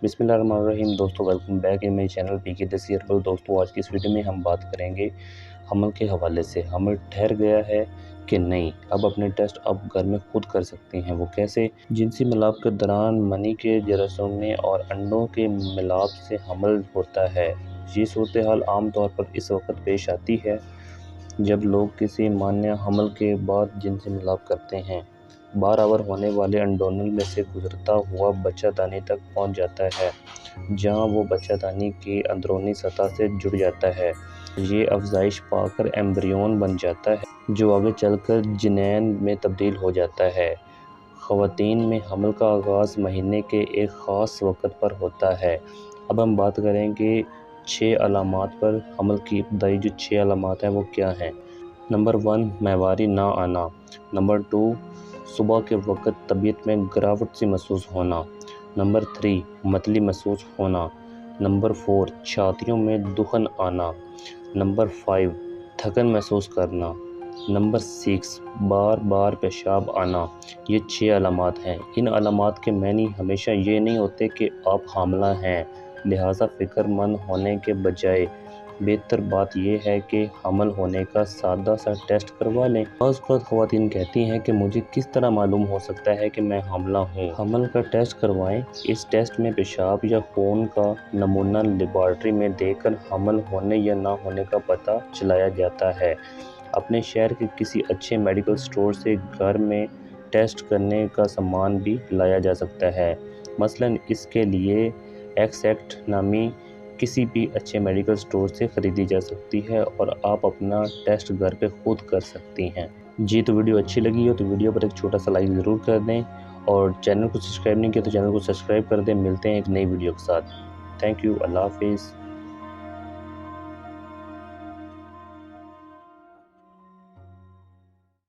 बिस्मिल्लाहिर्रहमानिर्रहीम। दोस्तों welcome back in my channel P के देसी हर्बल। दोस्तों आज की इस वीडियो में हम बात करेंगे हमल के हवाले से। हमल ठहर गया है कि नहीं, अब अपने टेस्ट आप घर में खुद कर सकते हैं। वो कैसे? जिनसी मिलाप के दौरान मनी के जरासीम और अंडों के मिलाप से हमल होता है। ये सूरत हाल आम तौर पर इस वक्त पेश आती है जब लोग किसी मान्य हमल के बाद जिनसी मिलाप करते हैं। बार होने वाले अंडोनल में से गुजरता हुआ बच्चादानी तक पहुंच जाता है, जहां वो बच्चादानी की अंदरूनी सतह से जुड़ जाता है। ये अफजाइश पाकर एम्ब्रियोन बन जाता है, जो आगे चलकर जिनैन में तब्दील हो जाता है। ख़वातीन में हमल का आगाज़ महीने के एक ख़ास वक़्त पर होता है। अब हम बात करेंगे 6 अलामात पर। हमल की इब्तदाई जो 6 अलामात हैं वो क्या हैं? नंबर 1, माहवारी ना आना। नंबर 2, सुबह के वक़्त तबीयत में गिरावट सी महसूस होना। नंबर 3, मतली महसूस होना। नंबर 4, छातियों में दुखन आना। नंबर 5, थकन महसूस करना। नंबर 6, बार बार पेशाब आना। ये 6 अलामात हैं। इन अलामात के मानी हमेशा ये नहीं होते कि आप हामिला हैं, लिहाजा फ़िक्रमंद होने के बजाय बेहतर बात यह है कि हमल होने का सादा सा टेस्ट करवा लें। बाज़ ख़वातीन कहती हैं कि मुझे किस तरह मालूम हो सकता है कि मैं हामिला हूँ। हमल का टेस्ट करवाएं। इस टेस्ट में पेशाब या खून का नमूना लेबॉरेटरी में देकर हमल होने या ना होने का पता चलाया जाता है। अपने शहर के किसी अच्छे मेडिकल स्टोर से घर में टेस्ट करने का सामान भी लाया जा सकता है। मसलन इसके लिए एक्सएक्ट नामी किसी भी अच्छे मेडिकल स्टोर से ख़रीदी जा सकती है और आप अपना टेस्ट घर पे खुद कर सकती हैं। जी, तो वीडियो अच्छी लगी हो तो वीडियो पर एक छोटा सा लाइक ज़रूर कर दें, और चैनल को सब्सक्राइब नहीं किया तो चैनल को सब्सक्राइब कर दें। मिलते हैं एक नई वीडियो के साथ। Thank you. अल्लाह हाफिज़।